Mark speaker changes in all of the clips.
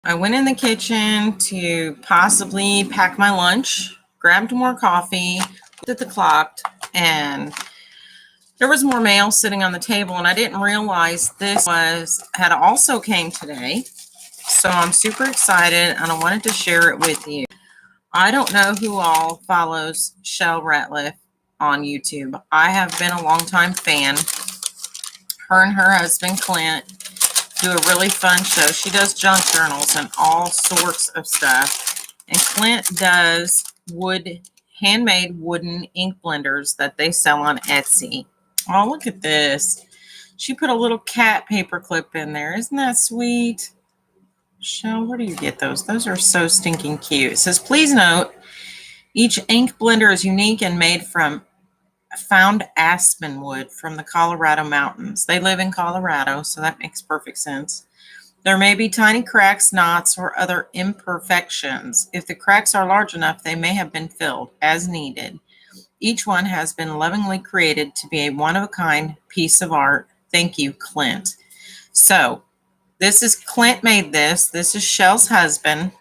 Speaker 1: I went in the kitchen to possibly pack my lunch, grabbed more coffee, looked at the clock, and there was more mail sitting on the table, and I didn't realize this had also came today. So I'm super excited, and I wanted to share it with you. I don't know who all follows Chelle Ratcliffe on YouTube. I have been a longtime fan. Her and her husband, Clint, do a really fun show. She does junk journals and all sorts of stuff. And Clint does handmade wooden ink blenders that they sell on Etsy. Oh, look at this. She put a little cat paper clip in there. Isn't that sweet? Chelle, where do you get those? Those are so stinking cute. It says, please note, each ink blender is unique and made from found aspen wood from the Colorado mountains. They live in Colorado, so that makes perfect sense. There may be tiny cracks, knots, or other imperfections. If the cracks are large enough, they may have been filled as needed. Each one has been lovingly created to be a one-of-a-kind piece of art. Thank you, Clint. So this is Clint made this. This is Chelle's husband,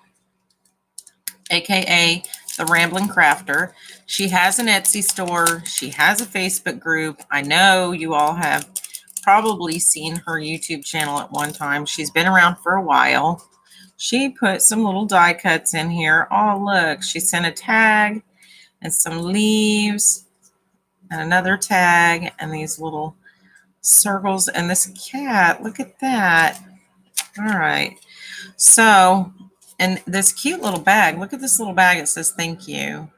Speaker 1: aka the Ramblin Crafter. She has an Etsy store. She has a Facebook group. I know you all have probably seen her YouTube channel at one time. She's been around for a while. She put some little die cuts in here. Oh, look, she sent a tag and some leaves and another tag and these little circles and this cat. Look at that. All right. So, and this cute little bag. Look at this little bag. It says thank you.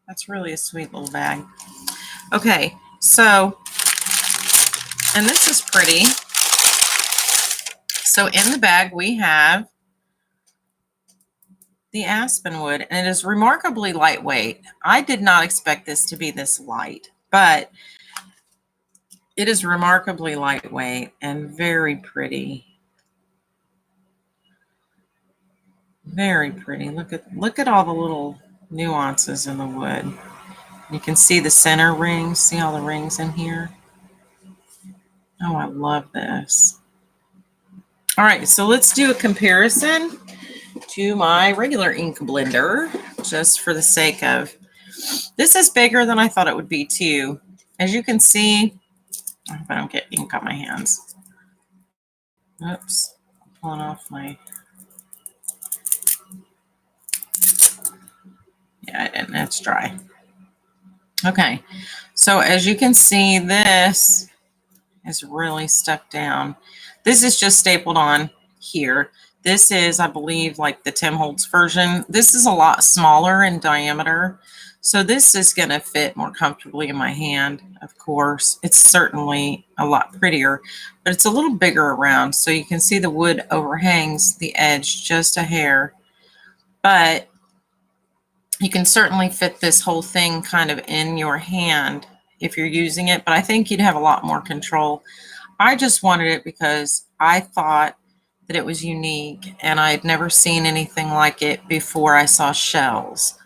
Speaker 1: That's really a sweet little bag. Okay, so, and this is pretty. So in the bag we have the aspen wood, and it is remarkably lightweight. I did not expect this to be this light, but it is remarkably lightweight and very pretty. Very pretty. Look at all the little nuances in the wood. You can see the center rings. See all the rings in here? Oh, I love this. All right, so let's do a comparison to my regular ink blender, just for the sake of, this is bigger than I thought it would be too. As you can see, I hope I don't get ink on my hands. Oops, I'm pulling off my, yeah, I didn't, it's dry. Okay, so as you can see, this is really stuck down. This is just stapled on here. This is, I believe, like the Tim Holtz version. This is a lot smaller in diameter, so this is going to fit more comfortably in my hand, of course. It's certainly a lot prettier, but it's a little bigger around, so you can see the wood overhangs the edge just a hair. But you can certainly fit this whole thing kind of in your hand if you're using it, but I think you'd have a lot more control. I just wanted it because I thought that it was unique, and I had never seen anything like it before I saw Chelle's.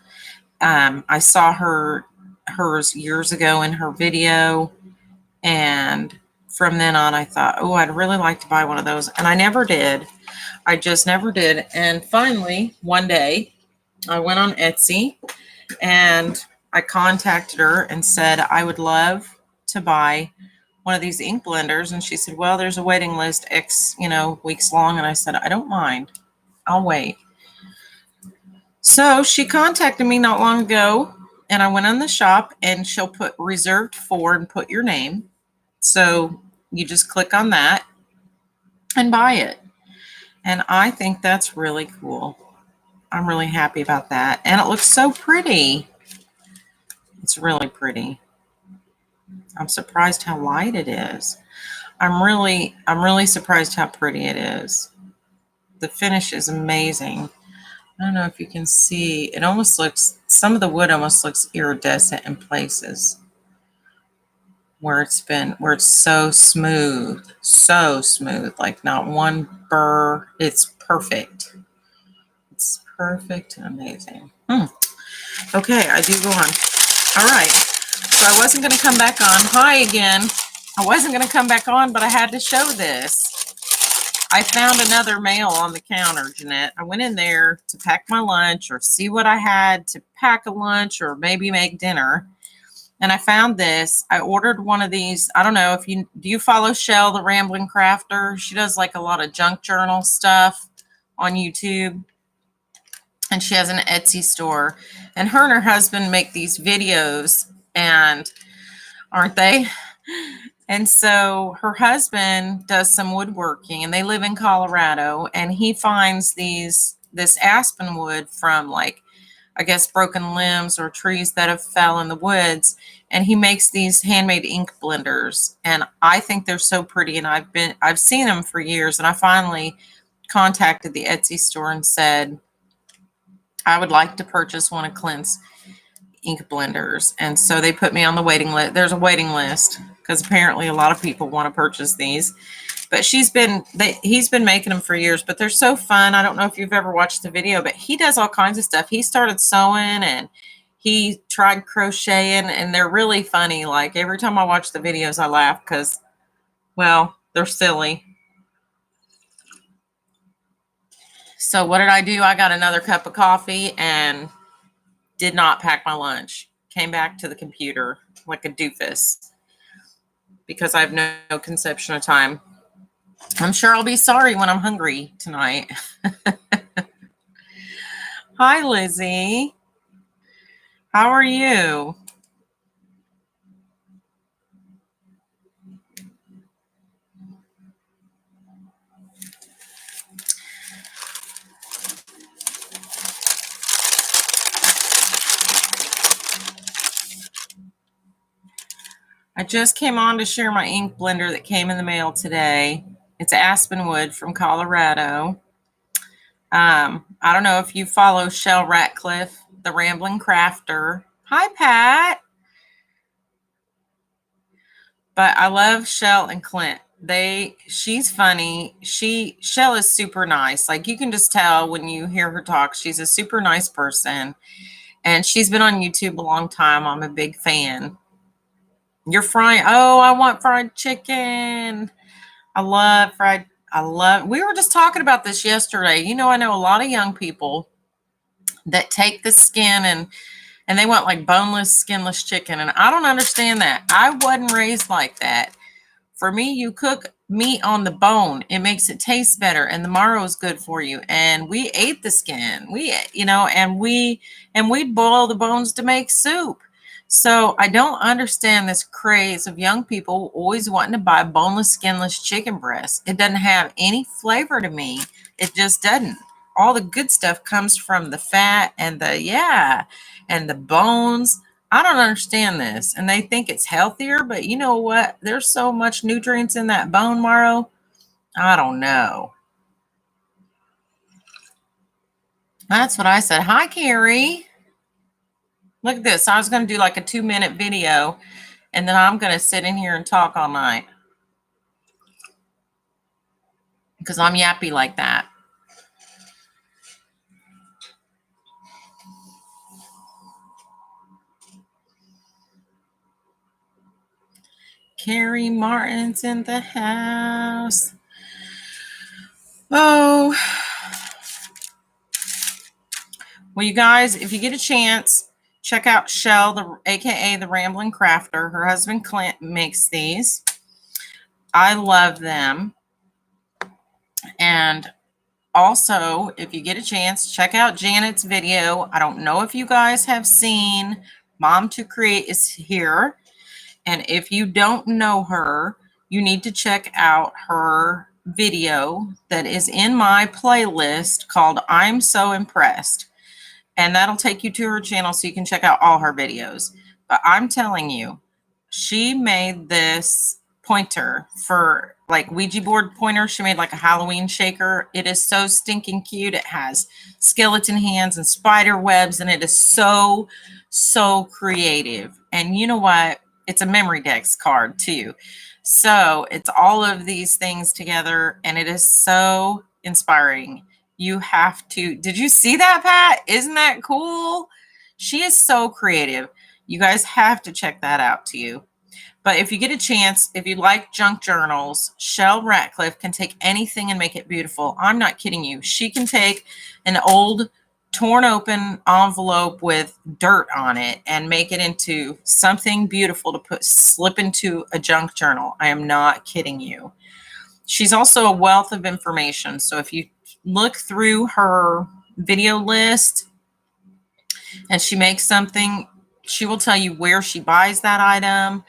Speaker 1: I saw hers years ago in her video, and from then on I thought, oh, I'd really like to buy one of those, and I never did. I just never did. And finally, one day, I went on Etsy and I contacted her and said I would love to buy one of these ink blenders, and she said, well, there's a waiting list X, weeks long. And I said, I don't mind. I'll wait. So she contacted me not long ago, and I went on the shop, and she'll put reserved for and put your name. So you just click on that and buy it. And I think that's really cool. I'm really happy about that. And it looks so pretty. It's really pretty. I'm surprised how light it is. I'm really surprised how pretty it is. The finish is amazing. I don't know if you can see. It almost looks, some of the wood almost looks iridescent in places where it's so smooth, like not one burr. It's perfect. It's perfect and amazing. Okay, I do go on. All right, so I wasn't going to come back on. Hi again. I wasn't going to come back on, but I had to show this. I found another mail on the counter, Jeanette. I went in there to pack my lunch or see what I had to pack a lunch or maybe make dinner. And I found this. I ordered one of these. I don't know if you do you follow Chelle, the Ramblin Crafter? She does like a lot of junk journal stuff on YouTube. And she has an Etsy store. And her husband make these videos, and aren't they? And so her husband does some woodworking, and they live in Colorado, and he finds this aspen wood from, like, I guess, broken limbs or trees that have fell in the woods, and he makes these handmade ink blenders. And I think they're so pretty, and I've seen them for years, and I finally contacted the Etsy store and said I would like to purchase one of Clint's ink blenders. And so they put me on the waiting list. There's a waiting list because apparently a lot of people want to purchase these. But he's been making them for years, but they're so fun. I don't know if you've ever watched the video, but he does all kinds of stuff. He started sewing and he tried crocheting, and they're really funny. Like, every time I watch the videos, I laugh because, well, they're silly. So what did I do? I got another cup of coffee and did not pack my lunch. Came back to the computer like a doofus because I have no conception of time. I'm sure I'll be sorry when I'm hungry tonight. Hi, Lizzie. How are you? I just came on to share my ink blender that came in the mail today. It's aspen wood from Colorado. I don't know if you follow Chelle Ratcliffe, the Ramblin Crafter. Hi, Pat. But I love Chelle and Clint. She's funny. Chelle is super nice. Like, you can just tell when you hear her talk, she's a super nice person. And she's been on YouTube a long time. I'm a big fan. You're frying. Oh, I want fried chicken. We were just talking about this yesterday. I know a lot of young people that take the skin and they want like boneless, skinless chicken. And I don't understand that. I wasn't raised like that. For me, you cook meat on the bone. It makes it taste better, and the marrow is good for you. And we ate the skin. And we'd boil the bones to make soup. So I don't understand this craze of young people always wanting to buy boneless, skinless chicken breasts. It doesn't have any flavor to me. It just doesn't. All the good stuff comes from the fat and and the bones. I don't understand this. And they think it's healthier, but you know what? There's so much nutrients in that bone marrow. I don't know. That's what I said. Hi, Carrie. Look at this. I was going to do like a 2-minute video, and then I'm going to sit in here and talk all night because I'm yappy like that. Carrie Martin's in the house. Oh. Well, you guys, if you get a chance, check out Chelle, aka the Ramblin Crafter. Her husband Clint makes these. I love them. And also, if you get a chance, check out Janet's video. I don't know if you guys have seen Mom to Create is here. And if you don't know her, you need to check out her video that is in my playlist called I'm So Impressed. And that'll take you to her channel so you can check out all her videos. But I'm telling you, she made this pointer for like Ouija board pointer. She made like a Halloween shaker. It is so stinking cute. It has skeleton hands and spider webs, and it is so creative. And you know what? It's a memory dex card too. So it's all of these things together, and it is so inspiring. You have to. Did you see that, Pat? Isn't that cool? She is so creative. You guys have to check that out too. But if you get a chance, if you like junk journals, Chelle Ratcliffe can take anything and make it beautiful. I'm not kidding you. She can take an old torn open envelope with dirt on it and make it into something beautiful to slip into a junk journal. I am not kidding you. She's also a wealth of information. So if you look through her video list and she makes something, she will tell you where she buys that item,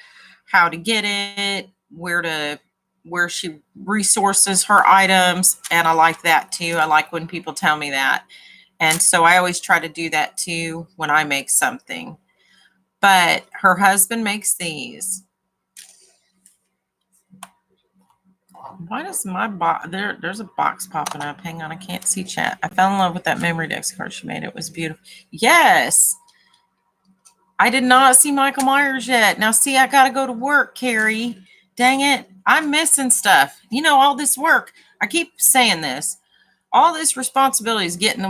Speaker 1: how to get it, where she resources her items. And I like that too. I like when people tell me that. And so I always try to do that too when I make something. But her husband makes these. Why does my box, there's a box popping up. Hang on, I can't see chat. I fell in love with that memory decks card she made. It was beautiful. Yes. I did not see Michael Myers yet. Now, see, I got to go to work, Carrie. Dang it. I'm missing stuff. You know, all this work. I keep saying this. All this responsibility is getting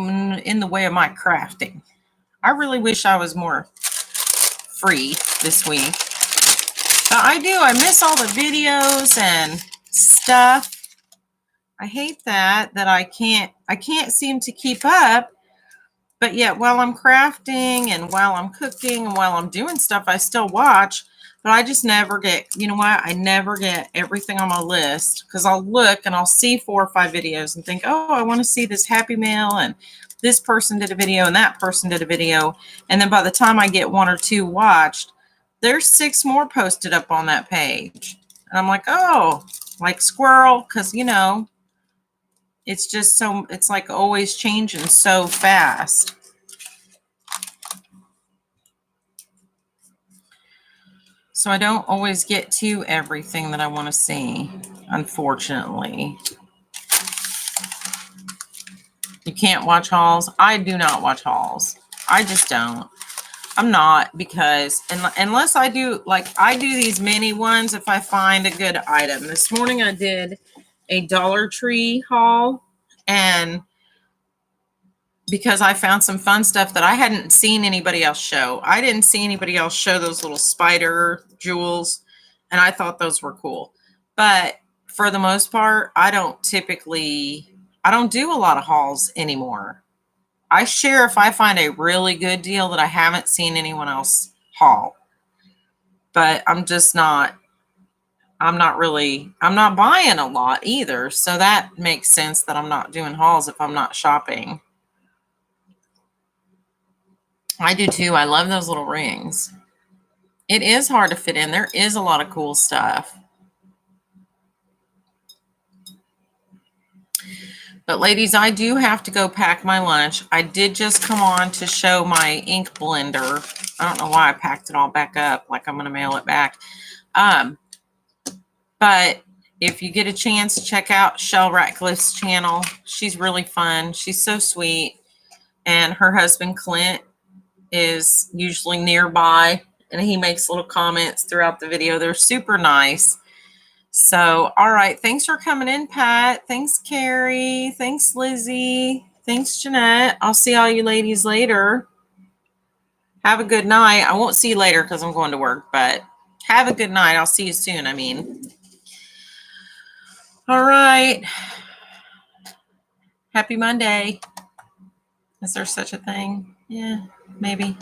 Speaker 1: in the way of my crafting. I really wish I was more free this week. But I do. I miss all the videos and stuff. I hate that I can't seem to keep up. But yet while I'm crafting and while I'm cooking and while I'm doing stuff, I still watch. But I just never get, you know what? I never get everything on my list because I'll look and I'll see 4 or 5 videos and think, oh, I want to see this Happy Mail and this person did a video and that person did a video. And then by the time I get 1 or 2 watched, there's 6 more posted up on that page. And I'm like, oh, like squirrel, because, you know, it's just so, it's like always changing so fast. So I don't always get to everything that I want to see, unfortunately. You can't watch hauls. I do not watch hauls. I just don't. I'm not, because unless I do, like I do these mini ones if I find a good item. This morning I did a Dollar Tree haul, and because I found some fun stuff that I hadn't seen anybody else show. I didn't see anybody else show those little spider jewels, and I thought those were cool. But for the most part, I don't do a lot of hauls anymore. I share if I find a really good deal that I haven't seen anyone else haul. But I'm not buying a lot either. So that makes sense that I'm not doing hauls if I'm not shopping. I do too. I love those little rings. It is hard to fit in. There is a lot of cool stuff. But ladies, I do have to go pack my lunch. I did just come on to show my ink blender. I don't know why I packed it all back up, like I'm going to mail it back. But if you get a chance, check out Chelle Ratcliffe's channel. She's really fun. She's so sweet. And her husband, Clint, is usually nearby, and he makes little comments throughout the video. They're super nice. So, all right. Thanks for coming in, Pat. Thanks, Carrie. Thanks, Lizzie. Thanks, Jeanette. I'll see all you ladies later. Have a good night. I won't see you later because I'm going to work, but have a good night. I'll see you soon. All right. Happy Monday. Is there such a thing? Yeah, maybe.